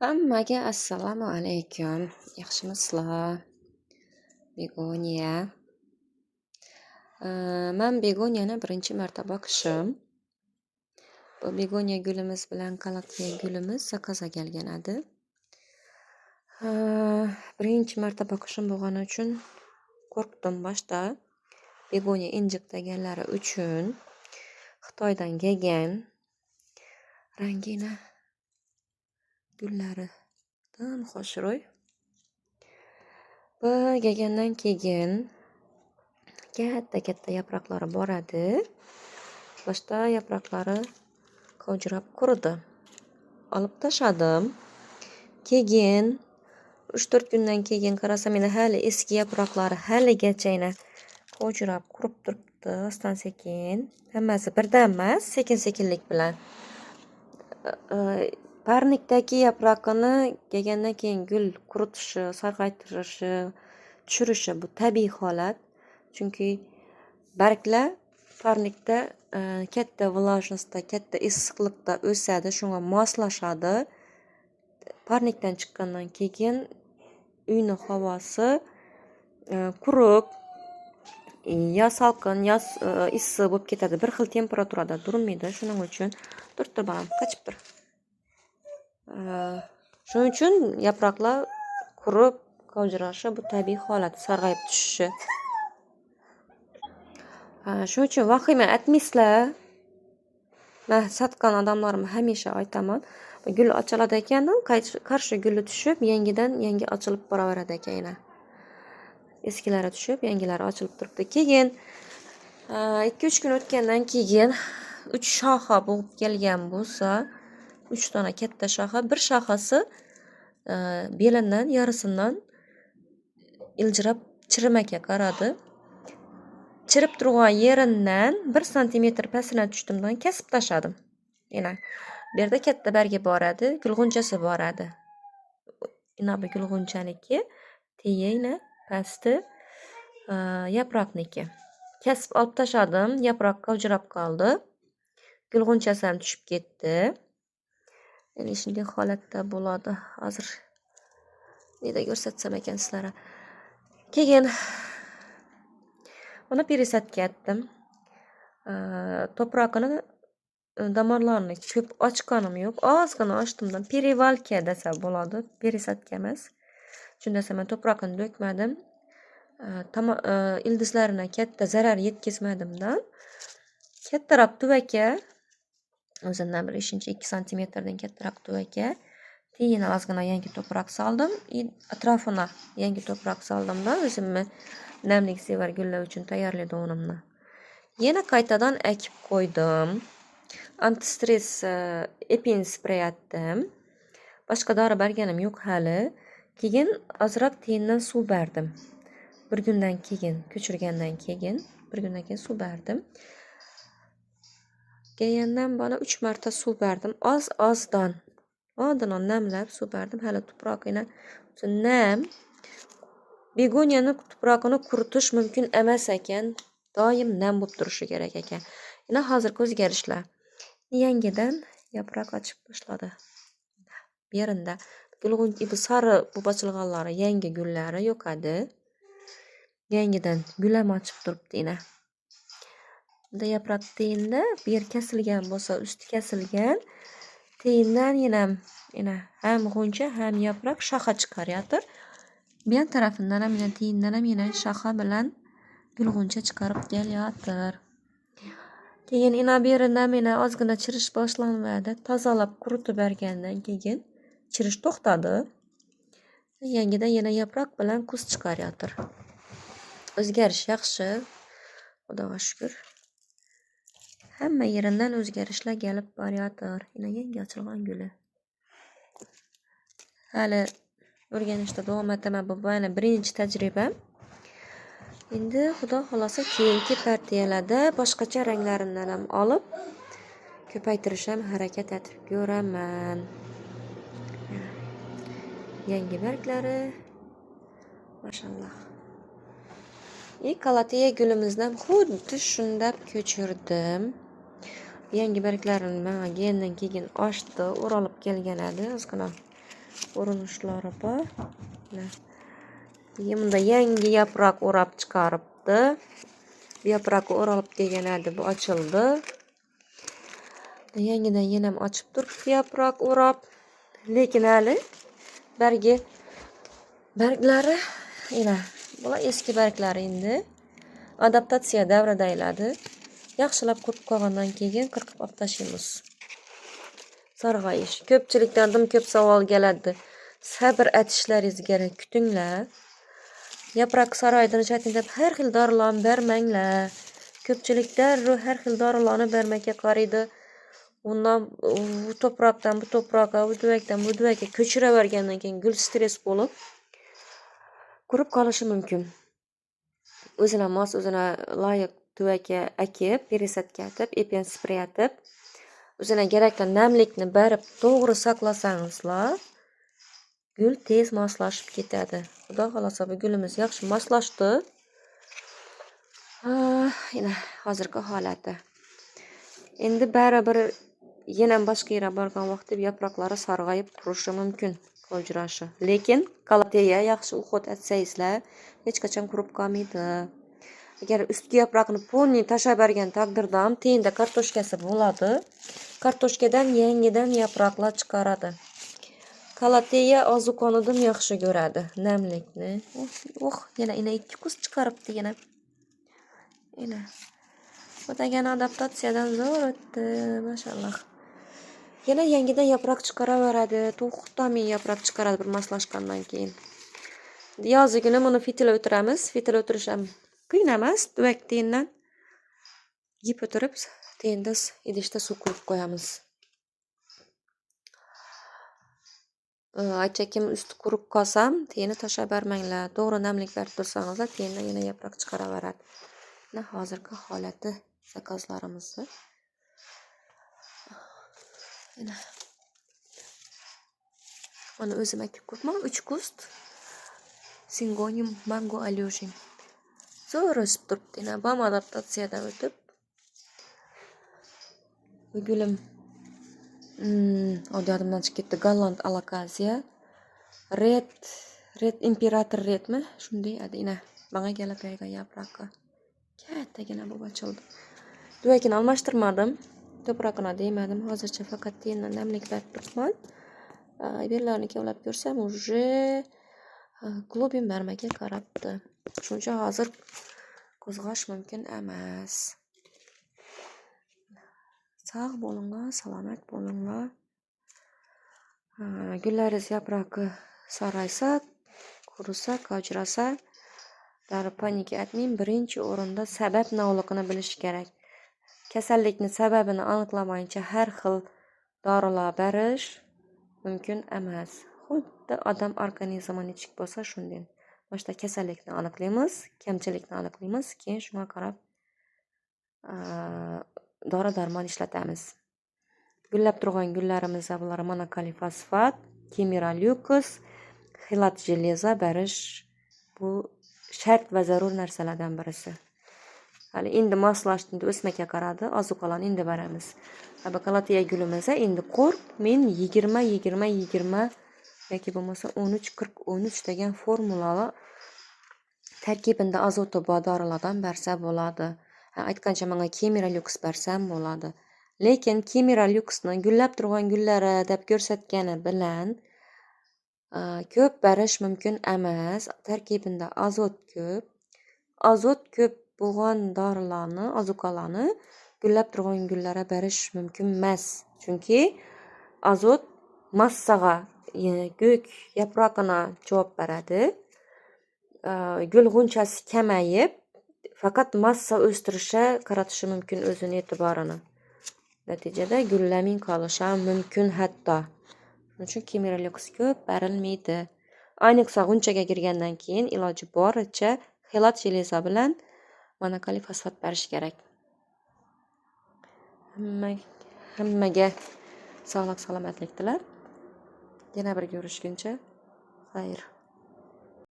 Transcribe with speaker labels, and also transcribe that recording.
Speaker 1: Hammaga assalomu alaykum. Yaxshimisizlar? Begoniya. Men begoniyani birinchi marta boqishim. Bu begoniya gulimiz bilan qalatiya gulimiz zakazga kelgan edi. Birinchi marta boqishim bo'lgani uchun qo'rqdim boshda. Begoniya injiq deganlari uchun Xitoydan kelgan. Rangina gullaridan xo'shro'y. Bu kelgandan keyin katta yaproqlari bor edi. Boshda yaproqlari qovjirab quridi. Olib tashladim. Keyin 3-4 kundan keyin qarasam, meni hali eski yaproqlari haligacha qovjirab qurib turibdi, asta-sekin. Hammasi birdan emas, sekin-sekinlik bilan. Parnikdagi yaprog'ini kelgandan keyin gul quritishi, sarg'aytirishi, tushirishi bu tabiiy holat. Chunki barglar parnikda katta vlajnostda, katta issiqlikda o'sadi, shunga moslashadi. Parnikdan chiqqandan keyin uyning havosi quruq, yo salqin, yo issiq bo'lib ketadi. Bir xil temperaturada turmaydi. Shuning uchun tur balam, qochib tur. Shuning uchun yaproqlar qurib, qovjirashi bu tabiiy holat, sarg'ayib tushishi. Shuning uchun vahima etmaysizlar. Men sotgan odamlarimga hamisha aytaman. Gul ochiladi ekan, qarshi guli tushib, yangidan yangi ochilib boraveradi ekan. Eskilari tushib, yangilari ochilib turibdi. Keyin 2-3 kun o'tgandan keyin 3 shoxa bo'lib kelgan bo'lsa, 3 dona katta shoxa, bir shoxasi belindan, yarisidan iljirab chirimakka qaradi. Chirib turgan yeridan 1 santimetr pastına tushtimdan kesib tashladim. Bu yerda katta bargi bor edi, gulg'unchasi bor edi. Bu gulg'unchaniki, teyi pasti yaproqniki. Kesib olib tashladim, yaproq qovjirab qoldi. Gulg'unchasi ham tushib ketdi. Endi shunday holatda bo'ladi. Hozir nega ko'rsatsam ekan sizlarga. Keyin uni peresatga etdim. To'prog'ini damarlarini ko'p ochganim yo'q. Ozgina ochdimdan perivalka desa bo'ladi, peresatga emas. Shunda men to'prog'ini dökmadim. Ildizlarini katta zarar yetkazmadimdan. Kattaroq tuvaka, o'zimdan bir 2 santimetrdan kattaroq tuvaka. Keyin ozgina yangi to'proq soldim. Atrofini yangi to'proq soldimdan o'zimni namlik sevar gullar uchun tayyorlaganimni. Yana qaytadan ekib qo'ydim. Antistress epin spray atdim. Boshqa dori berganim yo'q hali. Keyin ozroq tiyindan suv berdim. Bir kundan keyin, ko'chirgandan keyin, bir kundan keyin suv berdim. Kelgandan bana 3 marta suv berdim. Ozdan. Oldin namlab suv berdim. Hali tuprog'ini nam. Begoniyani tuprog'ini quritish mumkin emas ekan. Doim nam bo'lib turishi kerak ekan. Hozir o'zgarishlar. Yangidan yaproq ochib boshladi. Bu yerda gulg'uncha sari bo'lib ochilganlari, yangi gullari yo'qadi. Yangidan gul ham ochib turibdi. Bunda yaproq teyinda, bu yer kesilgan bo'lsa, usti kesilgan. Teyindan ham g'uncha, ham yaproq shoxa chiqaryotir. Bu yer tarafidan ham teyindan ham shoxa bilan gulg'uncha chiqarib kelyotir. Keyin bu yerida ozgina chirish boshlanadi. Tozalab quritib bergandan keyin chirish to'xtadi. Yangidan yana yaproq bilan kuz chiqaryotir. O'zgarish yaxshi. Xudoga shukr. Hamma yeridan o'zgarishlar kelib boryotir. Yangi ochilgan guli. Hali o'rganishda davom etaman. Bu birinchi tajribam. Endi xudo xolosa keyingi partiyalarda boshqacha ranglarini ham olib ko'paytirish ham harakat etib ko'raman. Yangi barglari mashalloh. Qalatiya gulimizni ham xuddi shunday ko'chirdim. Yangi barglarini kelgandan keyin ochdi, o'ralib kelgan edi. Ozgina urunishlari bor. Bunda yangi yaproq o'rab chiqaribdi. Bu yaproqni o'ralib kelgan edi, bu ochildi. Yangidan yana ham ochib turibdi yaproq o'rab. Lekin hali barglari bular eski barglari endi adaptatsiya davrida ayladi. Yaxshilab qurib qolgandan keyin qirqib olib tashlaymiz. Sarg'ayish. Ko'pchilikdan ko'p savol keladi. Sabr etishlaringiz kerak, kutinglar. Yaproq sarg'aydi deb har xil dorilarni bermanglar. Ko'pchilikda har xil dorilarni bermakka qaraydi. Undan bu to'proqdan bu to'proqqa, bu duvakdan bu duvakka ko'chiravergandan keyin gul stress bo'lib qurib qolishi mumkin. O'zina mos, o'zina loyiq duvakka akib, peresadga atib, epen spray atib, o'zina kerakli namlikni berib to'g'ri saqlasangizlar, gul tez moslashib ketadi. Xudo xolosa bu gulimiz yaxshi moslashdi. Hozirgi holati. Endi baribir yana boshqa yerga borgan vaqtda yaproqlari sarg'ayib qurishi mumkin, qo'jirashi. Lekin kalateya yaxshi uxot atsangizlar, hech qachon qurib qolmaydi. Agar ustki yaproqni polniy tashlab bergan taqdirda ham teyinda kartoshkasi bo'ladi. Kartoshkadan yangidan yaproqlar chiqaradi. Kalateya ozuqonidan yaxshi ko'radi namlikni. Yana ikki kuz chiqaribdi yana. Bu degan adaptatsiyadan zo'r o'tdi, mashalloh. Yana yangidan yaproq chiqaraveradi, to'xtamay yaproq chiqaradi bir moslashgandan keyin. Yozigini buni fitilga o'tiramiz. Fitilga o'tirish ham qiyin emas. Duvak tiyindan yeb o'tirib, tiyinda idishda suv quyib qo'yamiz. Aytchakim usti qurib qolsam, tiyinni tashlab bermanglar. To'g'ri namlik berib tursangizlar, tiyindan yana yaproq chiqaraveradi. Hozirgi holati zakazlarimizni. Mana o'zim akib ko'rman, 3 kust. Singonim, mango alyoshin. Zo'r o'sib turibdi. Bam adaptatsiyadan o'tib. Bu gulim odamdan chiqib ketdi. Golland alakaziya. Red imperator redmi? Shunday edi. Bana kelib qo'ygan yaproqqa. Kattagina bo'lib ochildi. Duvakini almashtirmadim. To'prog'ini deymadim. Hozircha faqat tiyindan namlik berib turibman. Berlarni kavlab ko'rsam, уже globin barmaga qarabdi. Shuncha hozir qo'zg'ash mumkin emas. Sog' bo'linglar, salomat bo'linglar. Gullaringiz yaproqi sarg'aysa, qurisa, qojirasa, panika etmang. Birinchi o'rinda sabab navliqini bilish kerak. Kasallikni sababini aniqlamayincha har xil dorilar berish mumkin emas. Xuddi odam organizmini ichik bo'lsa shunday. Boshda kasallikni aniqlaymiz, kamchilikni aniqlaymiz, keyin shunga qarab dori-darmon ishlatamiz. Gullab turgan gullarimizda bular monokalifosfat, kemirallyukus, xilat jeleza berish bu shart va zarur narsalardan birisi. Hali endi moslashdi, o'smakka qaradi, ozuqalarni endi beramiz. Kalateya gulimizni endi qurib, men 20 yoki bo'lmasa 13-40-13 degan formulalar tarkibida azoti bor dorilardan bersa bo'ladi. Aytgancha menga kemirallyuks bersam bo'ladi. Lekin kemirallyuksni gullab turgan gullari deb ko'rsatgani bilan ko'p berish mumkin emas. Tarkibida azot ko'p. Azot ko'p bo'lgan dorilarni, ozuqalarni gullab turgan gullarga berish mumkin emas. Chunki azot massaga, g'o'k yaprog'ini javob beradi. Gul g'unchasi kamayib, faqat massa o'stirishga qaratishi mumkin o'zini e'tiborini. Natijada gullamin qolishi mumkin hatto. Shuning uchun kemirallyuks ko'p berilmaydi. Ayniqsa g'unchaga kirgandan keyin iloji boricha xilat jeleza bilan monokalifosfat berish kerak. Hammaga sog'lik, salomatlik tilar. Yana bir ko'rishguncha, xayr.